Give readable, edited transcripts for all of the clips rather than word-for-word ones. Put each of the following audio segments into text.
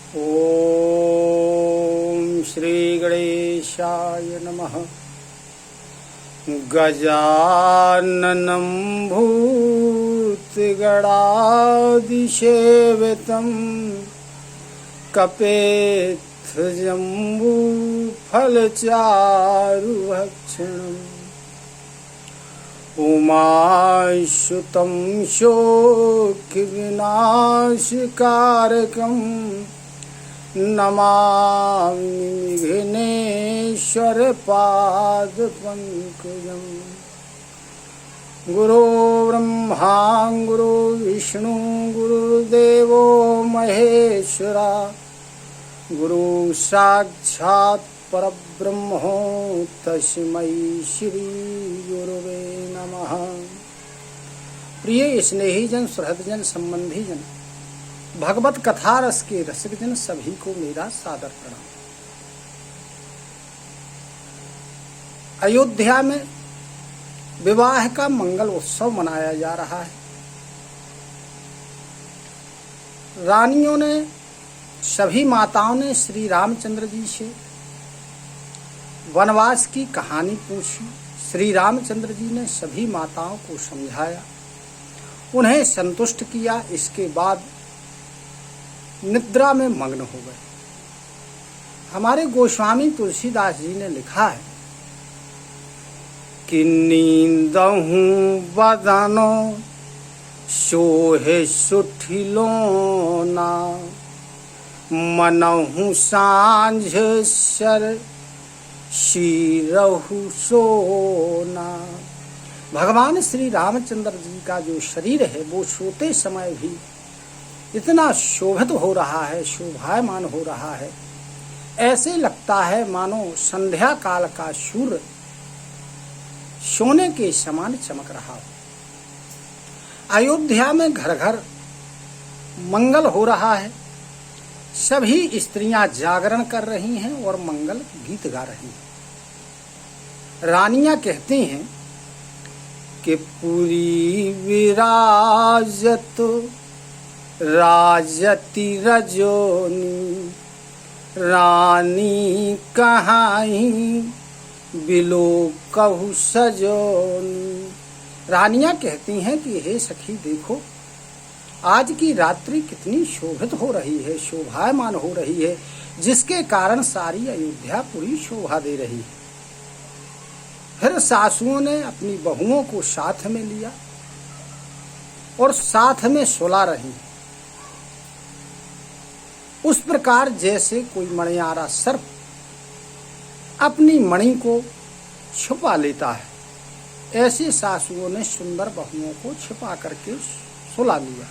ओम श्री गणेशाय नमः। गजाननं भूतगणाधिसेवितं कपेत्थजम्बूफलचारुभक्षणम् उमासुतं शोकविनाशकारकं नमामि विघ्नेश्वरपादपङ्कजं। गुरो ब्रह्मा गुरो विष्णु गुरुदेवो महेश्वरा गुरु साक्षात् परब्रह्म तस्मै श्री गुरुवे नमः। प्रिय स्नेहीजन, सुहृदजन, संबंधी जन, भगवत कथा रस के रसिक जन सभी को मेरा सादर प्रणाम। अयोध्या में विवाह का मंगल उत्सव मनाया जा रहा है। रानियों ने, सभी माताओं ने श्री रामचंद्र जी से वनवास की कहानी पूछी। श्री रामचंद्र जी ने सभी माताओं को समझाया, उन्हें संतुष्ट किया। इसके बाद निद्रा में मग्न हो गए। हमारे गोस्वामी तुलसीदास जी ने लिखा है कि नींदहु बदनो सोहे सुठिलोना मनहु सांझ सर शीरहु सोना। भगवान श्री रामचंद्र जी का जो शरीर है वो सोते समय भी इतना शोभित हो रहा है, शोभायमान हो रहा है, ऐसे लगता है मानो संध्या काल का सूर्य सोने के समान चमक रहा हो। अयोध्या में घर घर मंगल हो रहा है। सभी स्त्रियां जागरण कर रही हैं और मंगल गीत गा रही हैं। रानियां कहती हैं कि पुरी विराजत राजति रजोनी रानी कहाई बिलो कहु सजोनी। रानियां कहती हैं कि हे सखी देखो, आज की रात्रि कितनी शोभित हो रही है, शोभायमान हो रही है, जिसके कारण सारी अयोध्या पूरी शोभा दे रही है। फिर सासुओं ने अपनी बहुओं को साथ में लिया और साथ में सुला रही। उस प्रकार जैसे कोई मणियारा सर्प अपनी मणि को छुपा लेता है, ऐसे सासुओं ने सुंदर बहुओं को छिपा करके सुला लिया।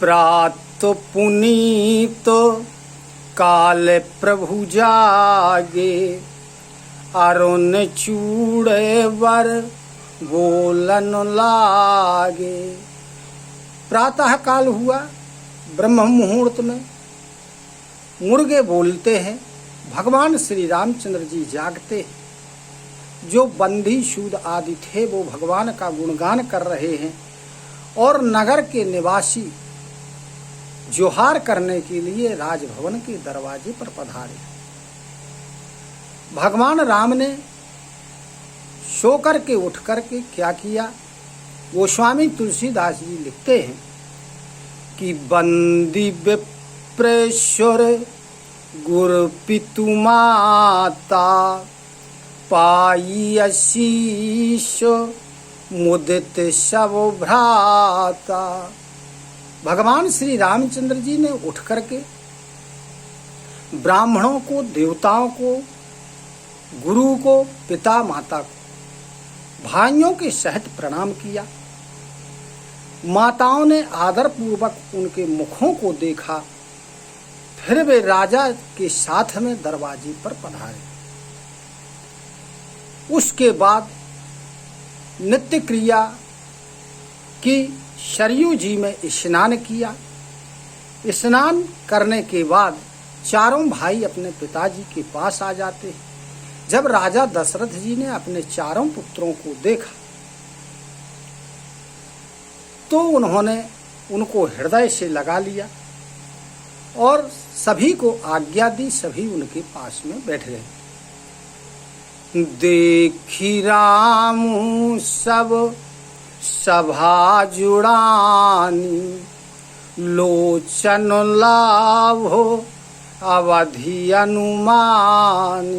प्रात पुनीत काल प्रभु जागे अरुण चूड़े वर बोलन लागे। प्रातः काल हुआ, ब्रह्म मुहूर्त में मुर्गे बोलते हैं। भगवान श्री रामचंद्र जी जागते हैं। जो बंदी शूद आदि थे वो भगवान का गुणगान कर रहे हैं और नगर के निवासी जोहार करने के लिए राजभवन के दरवाजे पर पधारे। भगवान राम ने सो करके उठ करके क्या किया? गोस्वामी तुलसीदास जी लिखते हैं कि बंदी विप्रेश्वर गुरु पितु माता पाई आशीष मुदित सब भ्राता। भगवान श्री रामचंद्र जी ने उठ करके ब्राह्मणों को, देवताओं को, गुरु को, पिता माता को, भाइयों के सहित प्रणाम किया। माताओं ने आदर पूर्वक उनके मुखों को देखा। फिर वे राजा के साथ में दरवाजे पर पधारे। उसके बाद नित्य क्रिया की सरयू जी में स्नान किया। स्नान करने के बाद चारों भाई अपने पिताजी के पास आ जाते हैं। जब राजा दशरथ जी ने अपने चारों पुत्रों को देखा तो उन्होंने उनको हृदय से लगा लिया और सभी को आज्ञा दी। सभी उनके पास में बैठ गए। देखी राम सब सभा जुड़ानी, लोचन लाभो अवधि अनुमानी।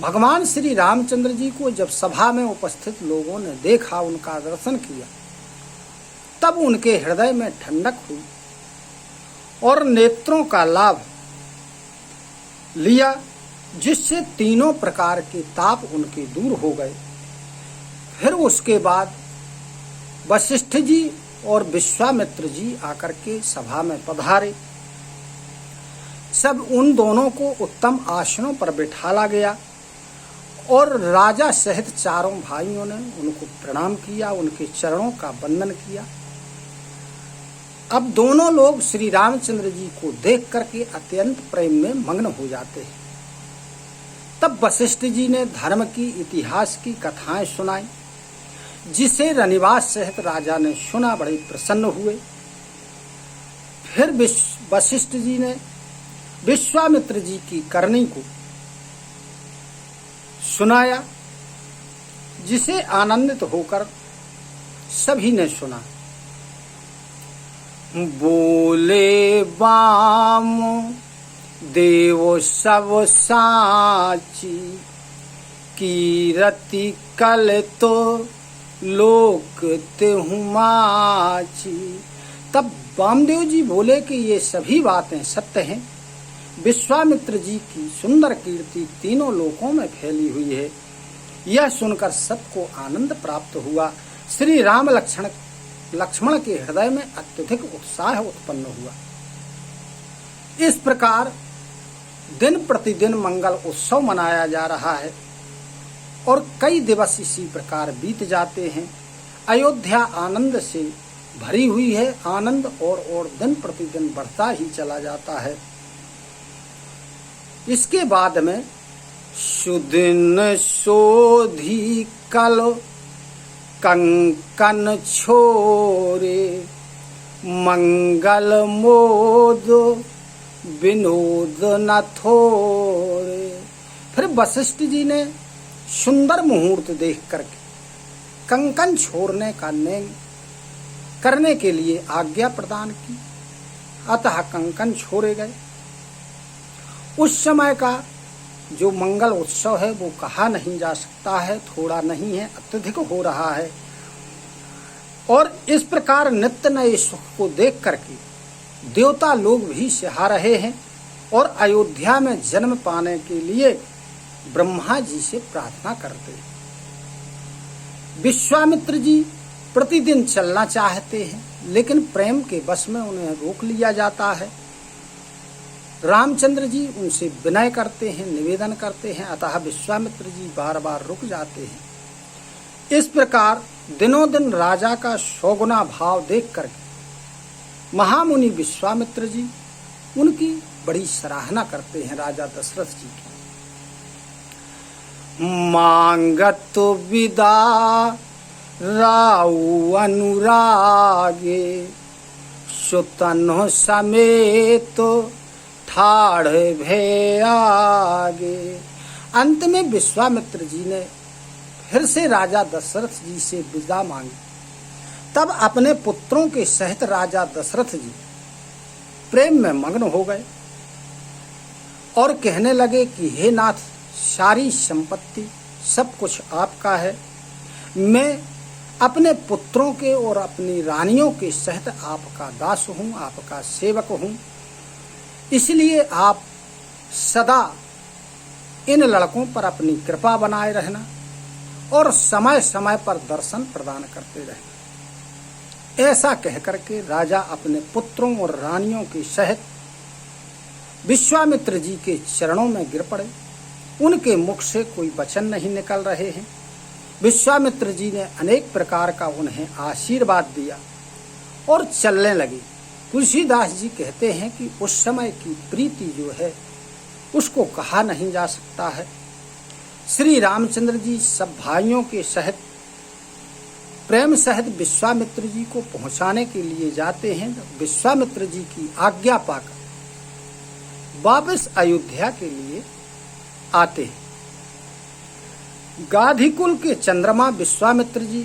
भगवान श्री रामचंद्र जी को जब सभा में उपस्थित लोगों ने देखा, उनका दर्शन किया, तब उनके हृदय में ठंडक हुई और नेत्रों का लाभ लिया, जिससे तीनों प्रकार के ताप उनके दूर हो गए। फिर उसके बाद वशिष्ठ जी और विश्वामित्र जी आकर के सभा में पधारे। सब उन दोनों को उत्तम आसनों पर बिठाला गया और राजा सहित चारों भाइयों ने उनको प्रणाम किया, उनके चरणों का वंदन किया। अब दोनों लोग श्री रामचंद्र जी को देख करके अत्यंत प्रेम में मग्न हो जाते हैं। तब वशिष्ठ जी ने धर्म की, इतिहास की कथाएं सुनाई, जिसे रनिवास सहित राजा ने सुना, बड़े प्रसन्न हुए। फिर वशिष्ठ जी ने विश्वामित्र जी की करनी को सुनाया, जिसे आनंदित होकर सभी ने सुना। बोले बाम देव सब साची, कीरति कल तो लोक तेहु माची। तब वामदेव जी बोले कि ये सभी बातें सत्य हैं। विश्वामित्र जी की सुंदर कीर्ति तीनों लोकों में फैली हुई है। यह सुनकर सबको आनंद प्राप्त हुआ। श्री राम लक्ष्मण के हृदय में अत्यधिक उत्साह उत्पन्न हुआ। इस प्रकार दिन प्रतिदिन मंगल उत्सव मनाया जा रहा है और कई दिवस इसी प्रकार बीत जाते हैं। अयोध्या आनंद से भरी हुई है। आनंद और दिन प्रतिदिन बढ़ता ही चला जाता है। इसके बाद में सुदिन सोधी कल कंकन छोरे, मंगल मोद विनोद न थोरे। फिर वशिष्ठ जी ने सुंदर मुहूर्त देख करके कंकन छोड़ने का नेम करने के लिए आज्ञा प्रदान की। अतः कंकन छोड़े गए। उस समय का जो मंगल उत्सव है वो कहा नहीं जा सकता है, थोड़ा नहीं है, अत्यधिक हो रहा है। और इस प्रकार नित्य नए सुख को देख करके देवता लोग भी सिहा रहे हैं और अयोध्या में जन्म पाने के लिए ब्रह्मा जी से प्रार्थना करते हैं। विश्वामित्र जी प्रतिदिन चलना चाहते हैं, लेकिन प्रेम के वश में उन्हें रोक लिया जाता है। रामचंद्र जी उनसे विनय करते हैं, निवेदन करते हैं, अतः विश्वामित्र जी बार बार रुक जाते हैं। इस प्रकार दिनों दिन राजा का सौगुना भाव देख कर महामुनि विश्वामित्र जी उनकी बड़ी सराहना करते हैं राजा दशरथ जी की। मांगत विदा राउ अनुरागे, सुतन समेत ठाढ़ भे आगे। अंत में विश्वामित्र जी ने फिर से राजा दशरथ जी से विदा मांगी। तब अपने पुत्रों के सहित राजा दशरथ जी प्रेम में मग्न हो गए और कहने लगे कि हे नाथ, सारी संपत्ति सब कुछ आपका है। मैं अपने पुत्रों के और अपनी रानियों के सहित आपका दास हूँ, आपका सेवक हूँ। इसलिए आप सदा इन लड़कों पर अपनी कृपा बनाए रहना और समय समय पर दर्शन प्रदान करते रहना। ऐसा कहकर के राजा अपने पुत्रों और रानियों के सहित विश्वामित्र जी के चरणों में गिर पड़े। उनके मुख से कोई वचन नहीं निकल रहे हैं। विश्वामित्र जी ने अनेक प्रकार का उन्हें आशीर्वाद दिया और चलने लगे। तुलसीदास जी कहते हैं कि उस समय की प्रीति जो है उसको कहा नहीं जा सकता है। श्री रामचंद्र जी सब भाइयों के सहित प्रेम सहित विश्वामित्र जी को पहुंचाने के लिए जाते हैं। विश्वामित्र जी की आज्ञा पाकर वापस अयोध्या के लिए आते हैं। गाधिकुल के चंद्रमा विश्वामित्र जी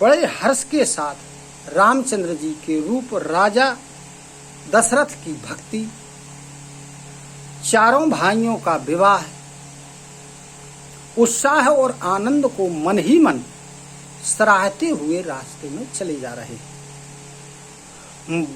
बड़े हर्ष के साथ रामचंद्र जी के रूप राजा दशरथ की भक्ति, चारों भाइयों का विवाह, उत्साह और आनंद को मन ही मन सराहते हुए रास्ते में चले जा रहे हैं।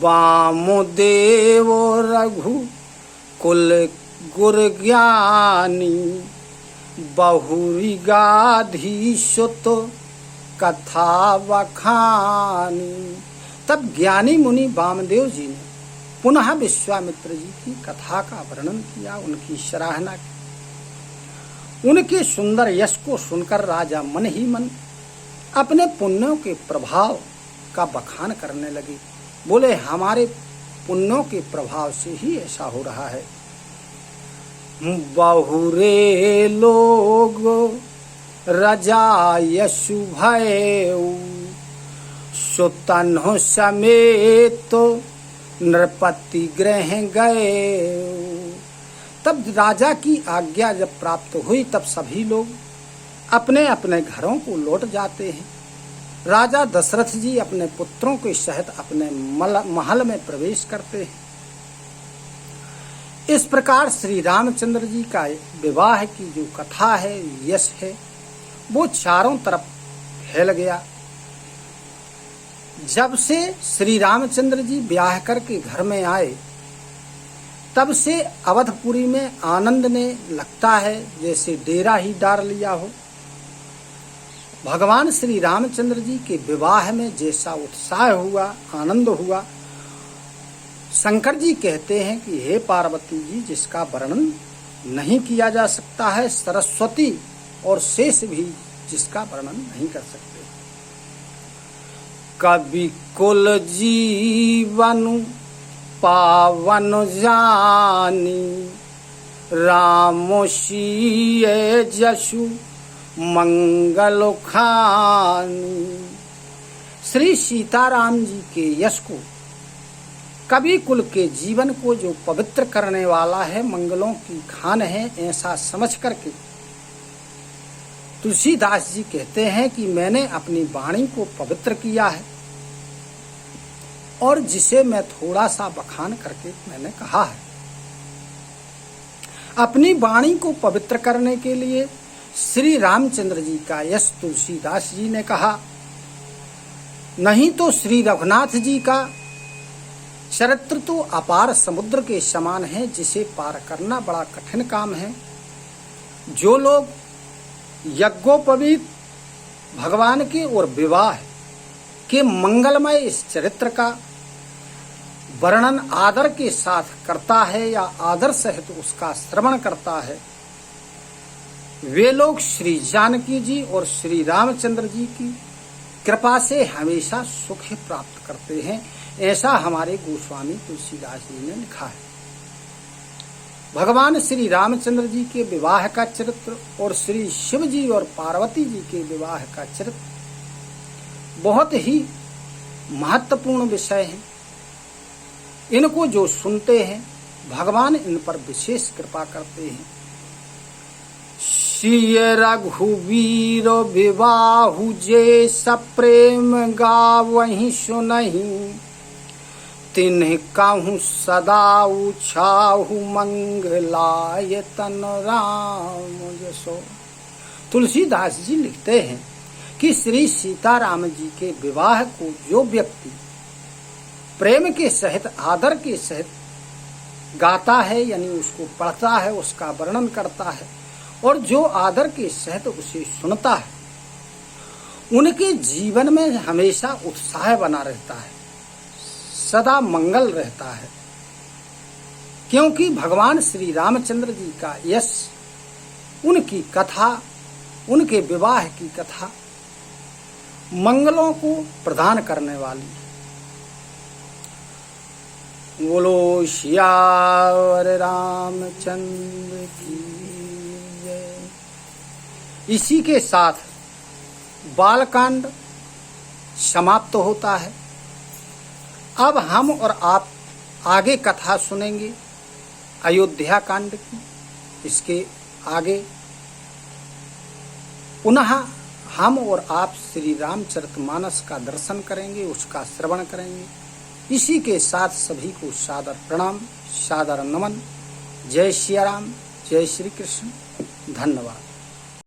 वामदेव रघु कुल गुर ज्ञानी, बहुरी गाधी सुत कथा बखानी। तब ज्ञानी मुनि वामदेव जी ने पुनः विश्वामित्र जी की कथा का वर्णन किया, उनकी सराहना की। उनके सुंदर यश को सुनकर राजा मन ही मन अपने पुण्यों के प्रभाव का बखान करने लगे। बोले, हमारे पुण्यों के प्रभाव से ही ऐसा हो रहा है। बहुरे लोग रजा यशु भयउ, सुतन्हो समेत नृपति गृह गए। तब राजा की आज्ञा जब प्राप्त हुई तब सभी लोग अपने अपने घरों को लौट जाते हैं। राजा दशरथ जी अपने पुत्रों के सहित अपने महल में प्रवेश करते हैं। इस प्रकार श्री रामचंद्र जी का विवाह की जो कथा है, यश है, वो चारों तरफ फैल गया। जब से श्री रामचंद्र जी ब्याह करके घर में आए तब से अवधपुरी में आनंद ने लगता है जैसे डेरा ही डाल लिया हो। भगवान श्री रामचंद्र जी के विवाह में जैसा उत्साह हुआ, आनंद हुआ, शंकर जी कहते हैं कि हे पार्वती जी, जिसका वर्णन नहीं किया जा सकता है, सरस्वती और शेष भी जिसका वर्णन नहीं कर सकते। कवि कुल जीवन पावन जानी, राम सीय जसु मंगल खानी। श्री सीताराम जी के यश को, कवि कुल के जीवन को जो पवित्र करने वाला है, मंगलों की खान है, ऐसा समझ करके तुलसीदास जी कहते हैं कि मैंने अपनी वाणी को पवित्र किया है और जिसे मैं थोड़ा सा बखान करके मैंने कहा है। अपनी वाणी को पवित्र करने के लिए श्री रामचंद्र जी का यश तुलसीदास जी ने कहा, नहीं तो श्री रघुनाथ जी का चरित्र तो अपार समुद्र के समान है, जिसे पार करना बड़ा कठिन काम है। जो लोग यज्ञोपवीत भगवान के और विवाह के मंगलमय इस चरित्र का वर्णन आदर के साथ करता है या आदर सहित उसका श्रवण करता है, वे लोग श्री जानकी जी और श्री रामचंद्र जी की कृपा से हमेशा सुख प्राप्त करते हैं। ऐसा हमारे गोस्वामी तुलसीदास जी ने लिखा है। भगवान श्री रामचंद्र जी के विवाह का चरित्र और श्री शिव जी और पार्वती जी के विवाह का चरित्र बहुत ही महत्वपूर्ण विषय है। इनको जो सुनते हैं भगवान इन पर विशेष कृपा करते हैं। सिय रघुवीर विवाहु जे सप्रेम गावहि सुनहि, तिन्ह कहूँ सदा उछाहु मंगलाय तन राम जसो। तुलसीदास जी लिखते हैं कि श्री सीताराम जी के विवाह को जो व्यक्ति प्रेम के सहित, आदर के सहित गाता है, यानी उसको पढ़ता है, उसका वर्णन करता है, और जो आदर के सहित उसे सुनता है, उनके जीवन में हमेशा उत्साह बना रहता है, सदा मंगल रहता है। क्योंकि भगवान श्री रामचंद्र जी का यश, उनकी कथा, उनके विवाह की कथा मंगलों को प्रदान करने वाली। बोलो सियावर रामचंद्र की जय। इसी के साथ बालकांड समाप्त होता है। अब हम और आप आगे कथा सुनेंगे अयोध्या कांड की। इसके आगे पुनः हम और आप श्री रामचरितमानस का दर्शन करेंगे, उसका श्रवण करेंगे। इसी के साथ सभी को सादर प्रणाम, सादर नमन। जय श्री राम, जय श्री कृष्ण। धन्यवाद।